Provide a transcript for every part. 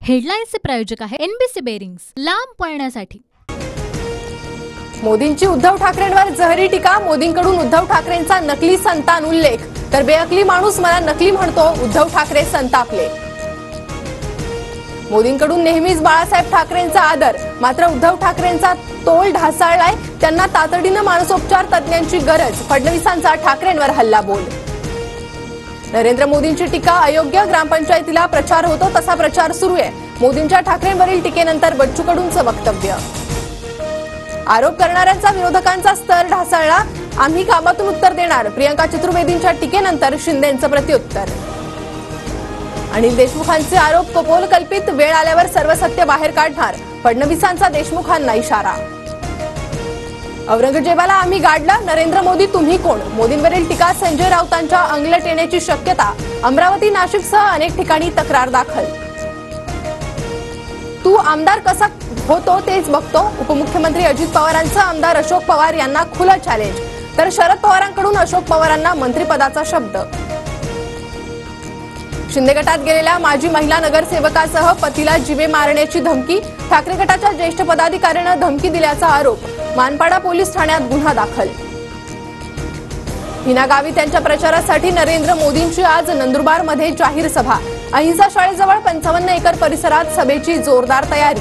हेडलाईन्सचे प्रायोजक आहे NBC bearings, लांब पळण्यासाठी। मोदींची उद्धव ठाकरेंवर जहरी टीका। मोदींकडून उद्धव ठाकरेंचा नकली संतान उल्लेख। तर बेअकली माणूस मला नकली म्हणतो, उद्धव ठाकरे संतापले। मोदींकडून नेहमीच बाळासाहेब ठाकरेंचा आदर, मात्र उद्धव ठाकरेंचा तोल ढासळलाय। त्यांना तातडीने मानसोपचार तज्ञांची गरज। फडणवीसांचा ठाकरेंवर हल्ला बोल। नरेंद्र मोदींची टीका अयोग्य। ग्रामपंचायतीला प्रचार होतो तसा प्रचार सुरू आहे। मोदींच्या ठाकरेंवरील टीकेनंतर बच्चू कडूंचं वक्तव्य। आरोप करणाऱ्यांचा विरोधकांचा स्तर ढासळला। आम्ही कामातून उत्तर देणार। प्रियंका चतुर्वेदींच्या टीकेनंतर शिंदेंचं प्रत्युत्तर। अनिल देशमुखांचे आरोप कपोलकल्पित, वेळ आल्यावर सर्व सत्य बाहेर काढणार। फडणवीसांचा देशमुखांना इशारा। औरंगजेबाला आम्ही गाडलं, नरेंद्र मोदी तुम्ही कोण? मोदींवरील टीका। संजय राऊतांच्या अंगलट येण्याची शक्यता। अमरावती, नाशिकसह अनेक ठिकाणी तक्रार दाखल। तू आमदार कसा होतो तेच बघतो। उपमुख्यमंत्री अजित पवारांचं आमदार अशोक पवार यांना खुलं चॅलेंज। तर शरद पवारांकडून अशोक पवारांना मंत्रिपदाचा शब्द। शिंदे गटात गेलेल्या माजी महिला नगरसेवकासह पतीला जीवे मारण्याची धमकी। ठाकरे गटाच्या ज्येष्ठ पदाधिकाऱ्यानं धमकी दिल्याचा आरोप। मानपाडा पोलीस ठाण्यात गुन्हा दाखल। हिना गावी त्यांच्या प्रचारासाठी नरेंद्र मोदींची आज नंदुरबारमध्ये जाहीर सभा। अहिंसा शाळेजवळ 55 एकर परिसरात सभेची जोरदार तयारी।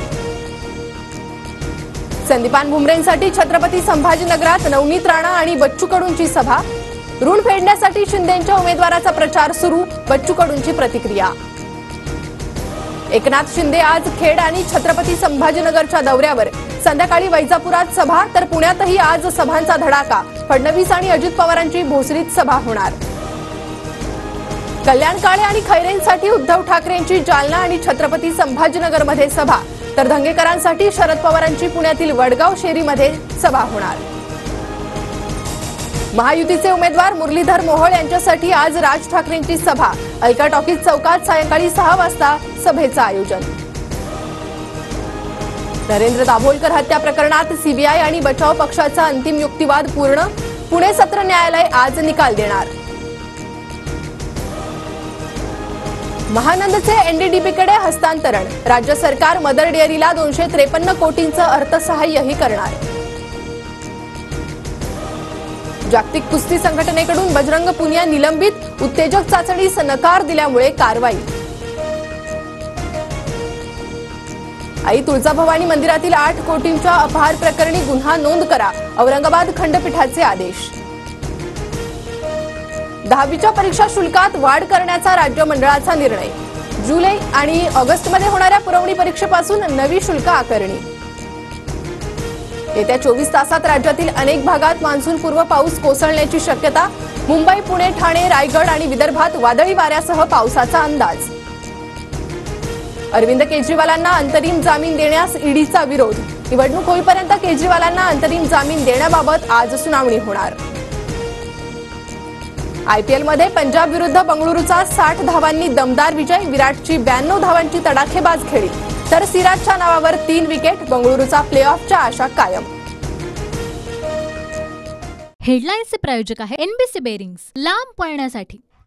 संदीपान भुमरेंसाठी छत्रपती संभाजीनगरात नवनीत राणा आणि बच्चू कडूंची सभा। ऋण फेडण्यासाठी शिंदेंच्या उमेदवाराचा प्रचार सुरू। बच्चू कडूंची प्रतिक्रिया। एकनाथ शिंदे आज खेड आणि छत्रपती संभाजीनगरच्या दौऱ्यावर। संध्याकाळी वैजापुरात सभा, तर पुण्यातही आज सभांचा धडाका। फडणवीस आणि अजित पवारांची भोसरीत सभा होणार। कल्याण काळे आणि खैरेंसाठी उद्धव ठाकरेंची जालना आणि छत्रपती संभाजीनगरमध्ये सभा, तर धंगेकरांसाठी शरद पवारांची पुण्यातील वडगाव शेरीमध्ये सभा होणार। महायुतीचे उमेदवार मुरलीधर मोहोळ यांच्यासाठी आज राज ठाकरेंची सभा। अलका टॉकीज चौकात सायंकाळी 6 वाजता सभेचं आयोजन। नरेंद्र दाभोलकर हत्या प्रकरणात सीबीआय आणि बचाव पक्षाचा अंतिम युक्तिवाद पूर्ण। पुणे सत्र न्यायालय आज निकाल देणार। महानंदचे एनडीडीबीकडे हस्तांतरण। राज्य सरकार मदर डेअरीला 253 कोटींचं अर्थसहाय्यही करणार। जागतिक कुस्ती संघटनेकडून बजरंग पुनिया निलंबित। उत्तेजक चाचणीस नकार दिल्यामुळे कारवाई। आई तुळजाभवानी मंदिरातील 8 कोटींच्या अपहार प्रकरणी गुन्हा नोंद करा। औरंगाबाद खंडपीठाचे आदेश। 10वीच्या परीक्षा शुल्कात वाढ करण्याचा राज्य मंडळाचा निर्णय। जुलै आणि ऑगस्टमध्ये होणाऱ्या पुरवणी परीक्षेपासून नवी शुल्क आकारणी। येत्या 24 तासात राज्यातील अनेक भागात मान्सूनपूर्व पाऊस कोसळण्याची शक्यता। मुंबई, पुणे, ठाणे, रायगड आणि विदर्भात वादळी वाऱ्यासह पावसाचा अंदाज। अरविंद केजरीवालांना अंतरिम जामीन देण्यास ईडीचा विरोध। निवडणूक होईपर्यंत केजरीवालांना अंतरिम जामीन देण्याबाबत आज सुनावणी होणार। आयपीएलमध्ये पंजाब विरुद्ध बंगळुरूचा 60 धावांनी दमदार विजय। विराटची 92 धावांची तडाखेबाज खेळी, तर सिराजच्या नावावर 3 विकेट। बंगळुरूचा प्लेऑफच्या आशा कायम। हेडलाईन्सचे प्रायोजक आहे एनबीसी बेरिंग्स, लांब पळण्यासाठी।